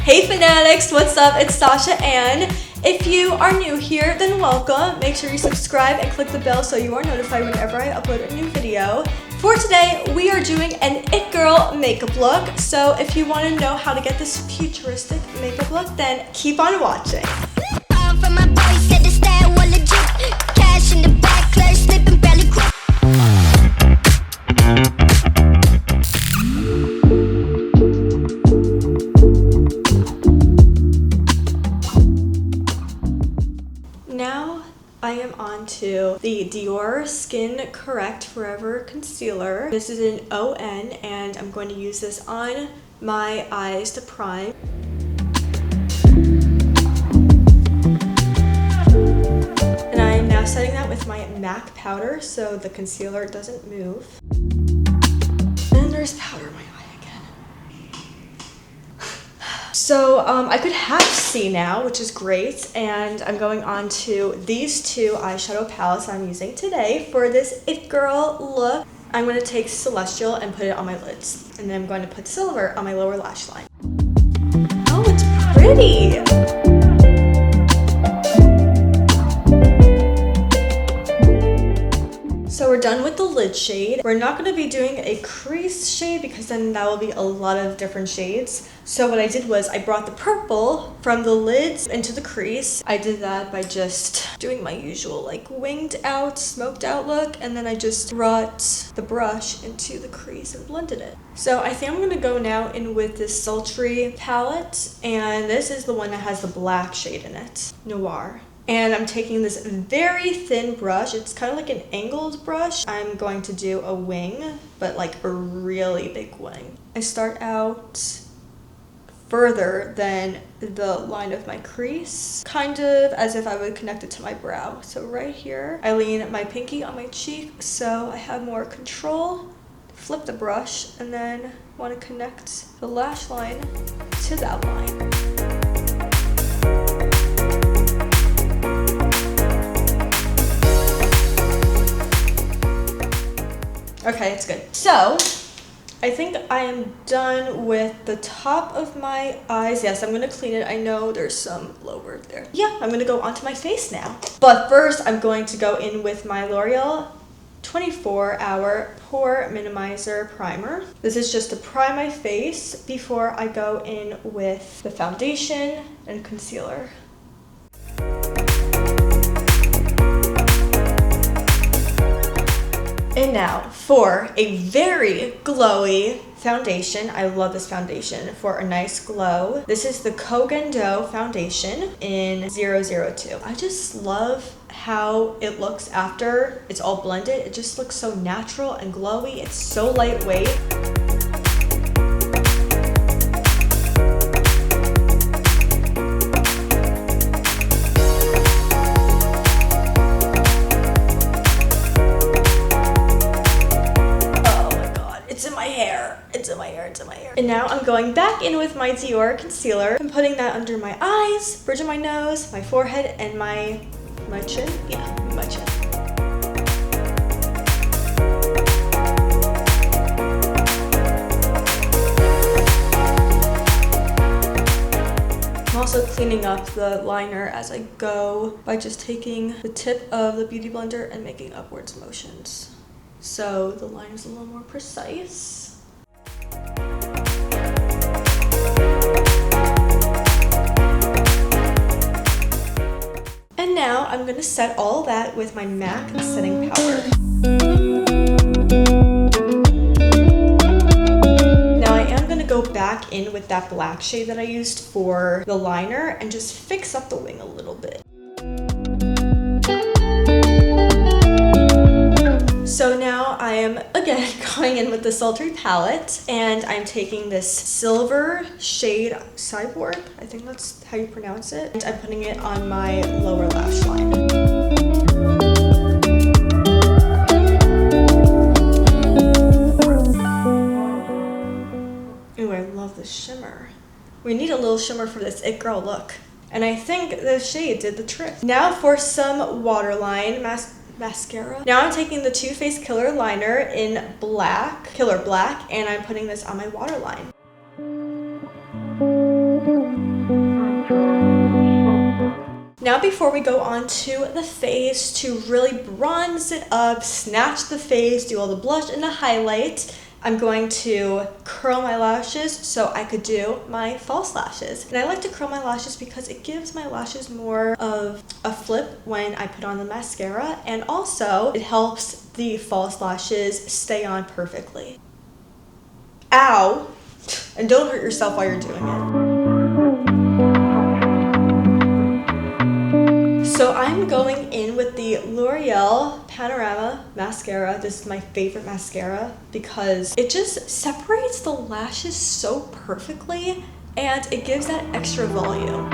Hey fANNE-atics, what's up? It's Sasha, and if you are new here, then welcome. Make sure you subscribe and click the bell so you are notified whenever I upload a new video. For today, we are doing an It Girl makeup look. So if you want to know how to get this futuristic makeup look, then keep on watching. Now I am on to the Dior Skin Correct Forever Concealer. This is an ON and I'm going to use this on my eyes to prime. And I am now setting that with my MAC powder so the concealer doesn't move. And there's powder in my eye again. So I could half see now, which is great, and I'm going on to these two eyeshadow palettes I'm using today for this It Girl look. I'm going to take Celestial and put it on my lids, and then I'm going to put Silver on my lower lash line. Oh, it's pretty! So we're done with the lid shade. We're not going to be doing a crease shade because then that will be a lot of different shades. So what I did was I brought the purple from the lids into the crease. I did that by just doing my usual like winged out, smoked out look, and then I just brought the brush into the crease and blended it. So I think I'm going to go now in with this sultry palette, and this is the one that has the black shade in it, Noir. And I'm taking this very thin brush. It's kind of like an angled brush. I'm going to do a wing, but like a really big wing. I start out further than the line of my crease, kind of as if I would connect it to my brow. So right here, I lean my pinky on my cheek so I have more control. Flip the brush and then want to connect the lash line to that line. Okay, it's good. So, I think I am done with the top of my eyes. Yes, I'm going to clean it. I know there's some lower there. Yeah, I'm going to go onto my face now. But first, I'm going to go in with my L'Oreal 24-Hour Pore Minimizer Primer. This is just to prime my face before I go in with the foundation and concealer. And now for a very glowy foundation. I love this foundation for a nice glow. This is the Kogan Do foundation in 002. I just love how it looks after it's all blended. It just looks so natural and glowy. It's so lightweight. It's in my hair. And now I'm going back in with my Dior concealer. I'm putting that under my eyes, bridge of my nose, my forehead, and my chin. Yeah, my chin. I'm also cleaning up the liner as I go by just taking the tip of the Beauty Blender and making upwards motions. So the line is a little more precise. And now I'm going to set all that with my MAC setting powder. Now I am going to go back in with that black shade that I used for the liner and just fix up the wing a little bit. So now I am again going in with the sultry palette, and I'm taking this silver shade Cyborg, I think that's how you pronounce it, and I'm putting it on my lower lash line. Ooh, I love the shimmer. We need a little shimmer for this It Girl look, and I think the shade did the trick. Now for some waterline mascara. Now I'm taking the Too Faced Killer Liner in Killer Black, and I'm putting this on my waterline. Now before we go on to the face, to really bronze it up, snatch the face, do all the blush and the highlight, I'm going to curl my lashes so I could do my false lashes. And I like to curl my lashes because it gives my lashes more of a flip when I put on the mascara, and also it helps the false lashes stay on perfectly. Ow! And don't hurt yourself while you're doing it. So I'm going in with the L'Oreal Panorama mascara. This is my favorite mascara because it just separates the lashes so perfectly and it gives that extra volume.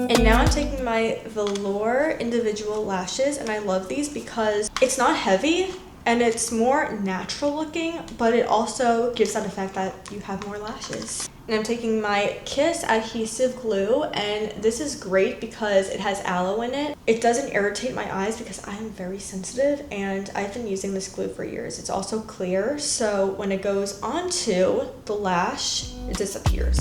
And now I'm taking my velour individual lashes, and I love these because it's not heavy and it's more natural looking, but it also gives that effect that you have more lashes. And I'm taking my Kiss adhesive glue, and this is great because it has aloe in it. It doesn't irritate my eyes because I'm very sensitive, and I've been using this glue for years. It's also clear, so when it goes onto the lash, it disappears.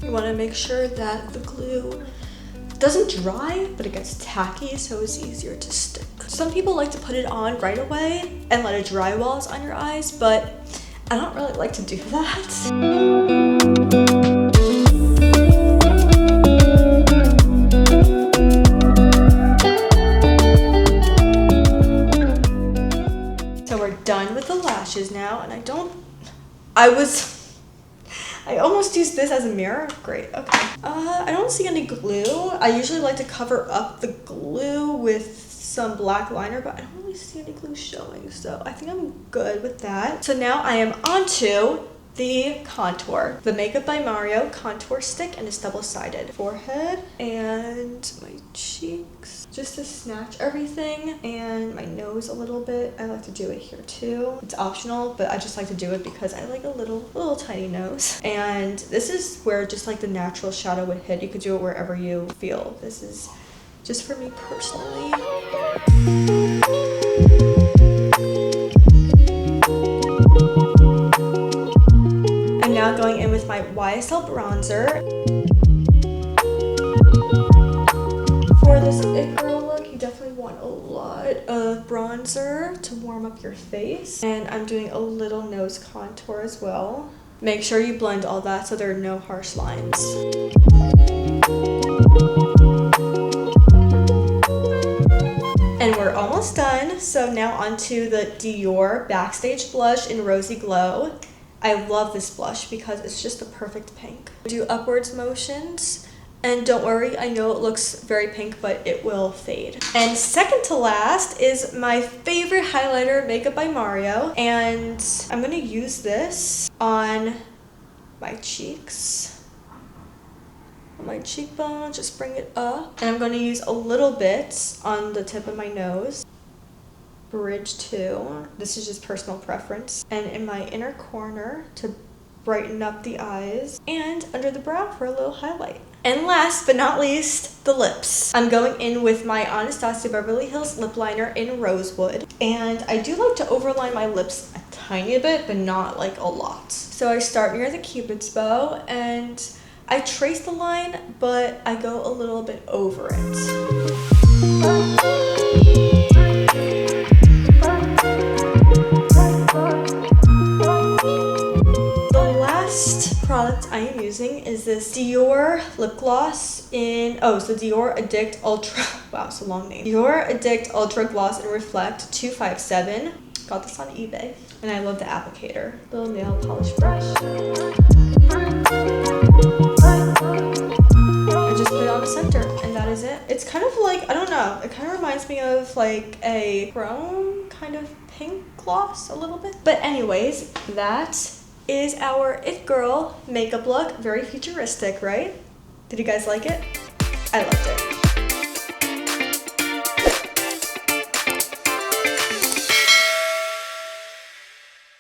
You want to make sure that the glue doesn't dry, but it gets tacky, so it's easier to stick. Some people like to put it on right away and let it dry while it's on your eyes, but I don't really like to do that. So we're done with the lashes now, and I almost used this as a mirror. Great, okay. I don't see any glue. I usually like to cover up the glue with some black liner, but I don't really see any glue showing, so I think I'm good with that. So now I am onto the contour. The Makeup by Mario contour stick, and it's double-sided. Forehead and my cheeks, just to snatch everything, and my nose a little bit. I like to do it here too. It's optional, but I just like to do it because I like a little tiny nose. And this is where just like the natural shadow would hit. You could do it wherever you feel. This is just for me personally. I'm now going in with my YSL bronzer. For this It Girl look, you definitely want a lot of bronzer to warm up your face. And I'm doing a little nose contour as well. Make sure you blend all that so there are no harsh lines. And we're almost done. So now onto the Dior Backstage Blush in Rosy Glow. I love this blush because it's just the perfect pink. Do upwards motions, and don't worry, I know it looks very pink, but it will fade. And second to last is my favorite highlighter, Makeup by Mario, and I'm gonna use this on my cheeks, on my cheekbone, just bring it up. And I'm gonna use a little bit on the tip of my nose. Bridge too. This is just personal preference. And in my inner corner to brighten up the eyes, and under the brow for a little highlight. And last but not least, the lips. I'm going in with my Anastasia Beverly Hills lip liner in Rosewood. And I do like to overline my lips a tiny bit, but not like a lot. So I start near the Cupid's bow, and I trace the line, but I go a little bit over it. Product I am using is this Dior lip gloss in, it's the Dior Addict Ultra, wow, it's a long name. Dior Addict Ultra Gloss and Reflect 257. Got this on eBay. And I love the applicator. Little nail polish brush. I just put it on the center, and that is it. It's kind of like, I don't know, it kind of reminds me of like a chrome kind of pink gloss a little bit. But anyways, that is our It Girl makeup look. Very futuristic, right? Did you guys like it? I loved it.